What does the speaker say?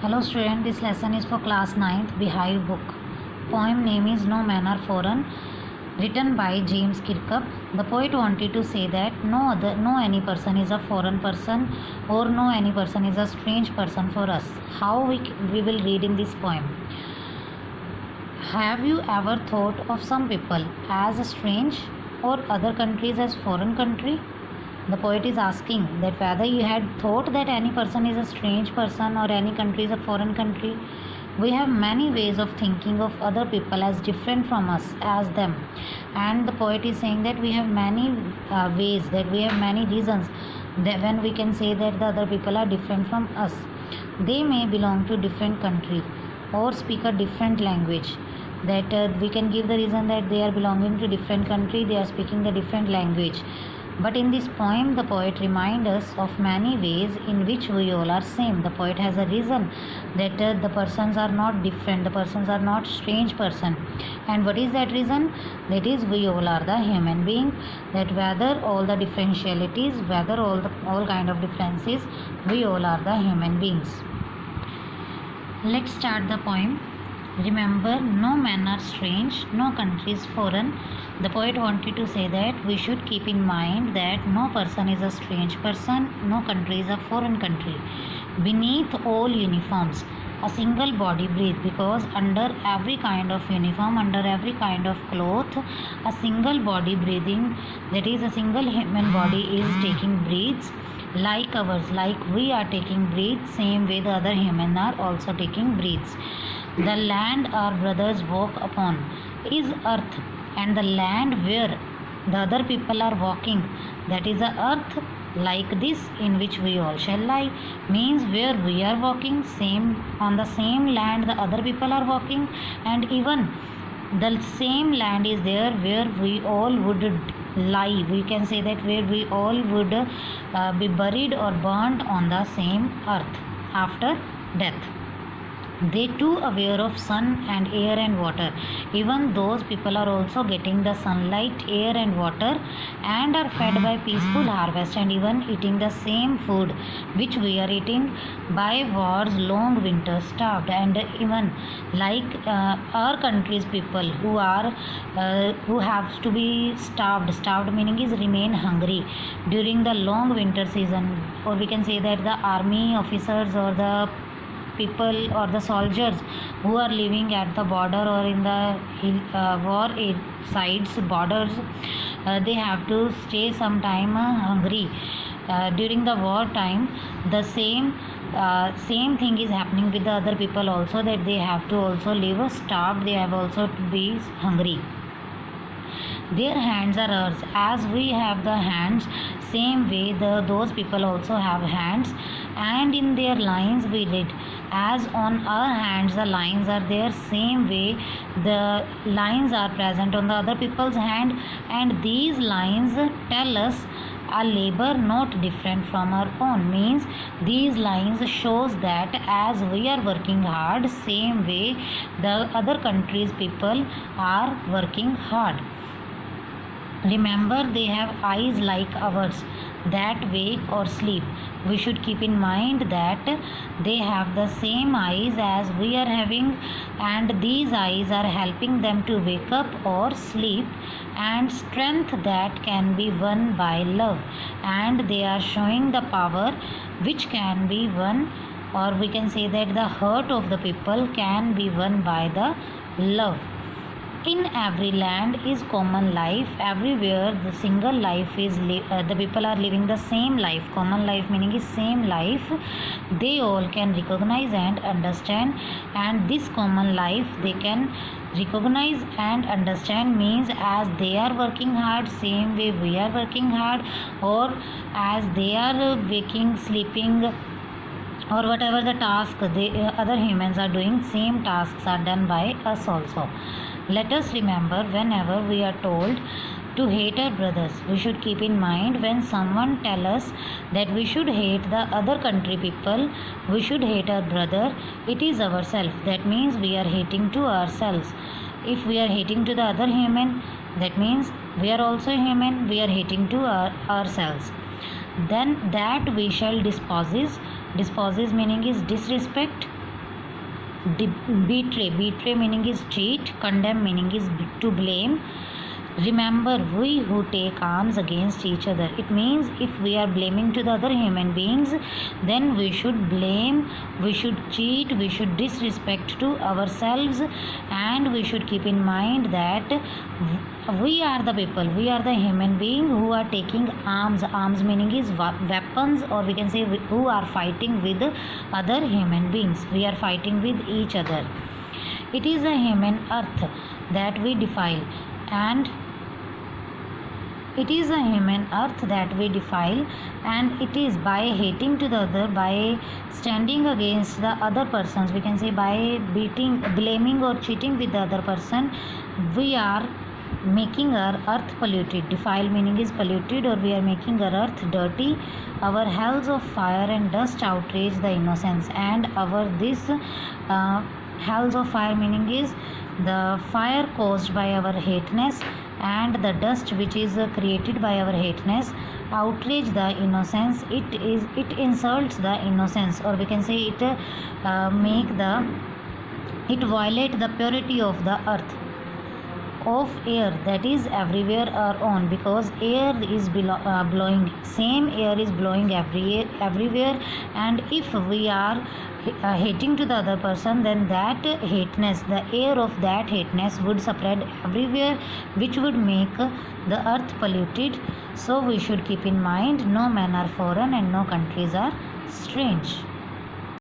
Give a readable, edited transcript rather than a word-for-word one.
Hello student, this lesson is for class 9th Beehive book. Poem name is No Man Are Foreign, written by James Kirkup. The poet wanted to say that no any person is a foreign person or no any person is a strange person for us. How we will read in this poem. Have you ever thought of some people as strange or other countries as foreign country? The poet is asking that whether you had thought that any person is a strange person or any country is a foreign country. We have many ways of thinking of other people as different from us, as them. And the poet is saying that we have many ways, that we have many reasons that when we can say that the other people are different from us. They may belong to different country or speak a different language. That we can give the reason that they are belonging to different country, they are speaking the different language. But in this poem, the poet reminds us of many ways in which we all are same. The poet has a reason that the persons are not different, the persons are not strange person. And what is that reason? That is, we all are the human being. That whether all the differentialities, whether all kind of differences, we all are the human beings. Let's start the poem. Remember, no man are strange, no country is foreign. The poet wanted to say that we should keep in mind that no person is a strange person, no country is a foreign country. Beneath all uniforms, a single body breathes, because under every kind of uniform, under every kind of cloth, a single body breathing, that is, a single human body is taking breaths like ours, like we are taking breaths, same way the other human are also taking breaths. The land our brothers walk upon is earth, and the land where the other people are walking, that is the earth like this in which we all shall lie, means where we are walking, same on the same land the other people are walking, and even the same land is there where we all would lie. We can say that where we all would be buried or burnt on the same earth after death. They too aware of sun and air and water. Even those people are also getting the sunlight, air and water, and are fed by peaceful harvest, and even eating the same food which we are eating by war's long winter starved. And even like our country's people who have to be starved meaning is remain hungry during the long winter season, or we can say that the army officers or the people or the soldiers who are living at the border or in the war sides borders, they have to stay some time hungry during the war time. The same thing is happening with the other people also, that they have to also live starved, they have also to be hungry. Their hands are ours, as we have the hands, same way those people also have hands, and in their lines we read, as on our hands the lines are there, same way the lines are present on the other people's hand, and these lines tell us a labor not different from our own, means these lines shows that as we are working hard, same way the other countries people are working hard. Remember, they have eyes like ours that wake or sleep. We should keep in mind that they have the same eyes as we are having, and these eyes are helping them to wake up or sleep, and strength that can be won by love, and they are showing the power which can be won, or we can say that the heart of the people can be won by the love. In every land is common life, everywhere the single life is the people are living the same life. Common life meaning is same life, they all can recognize and understand, and this common life they can recognize and understand, means as they are working hard, same way we are working hard, or as they are waking, sleeping, or whatever the task other humans are doing, same tasks are done by us also. Let us remember, whenever we are told to hate our brothers, we should keep in mind when someone tell us that we should hate the other country people, we should hate our brother, it is ourselves. That means we are hating to ourselves. If we are hating to the other human, that means we are also human, we are hating to ourselves. Then that we shall despise meaning is disrespect, Betray meaning is cheat. Condemn meaning is to blame. Remember, we who take arms against each other. It means if we are blaming to the other human beings, then we should blame, we should cheat, we should disrespect to ourselves, and we should keep in mind that we are the people, we are the human being who are taking arms. Arms meaning is weapons, or we can say who are fighting with other human beings. We are fighting with each other. It is a human earth that we defile, and it is a human earth that we defile, and it is by hating to the other, by standing against the other persons, we can say by blaming or cheating with the other person, we are making our earth polluted. Defile meaning is polluted, or we are making our earth dirty. Our hells of fire and dust outrage the innocence, and our this hells of fire meaning is the fire caused by our hateness, and the dust which is created by our hateness outrage the innocence. It insults the innocence, or we can say it violate the purity of the earth, of air that is everywhere are on, because air is blowing, same air is blowing everywhere, and if we are hating to the other person, then that hateness, the air of that hateness would spread everywhere, which would make the earth polluted. So we should keep in mind, no men are foreign and no countries are strange.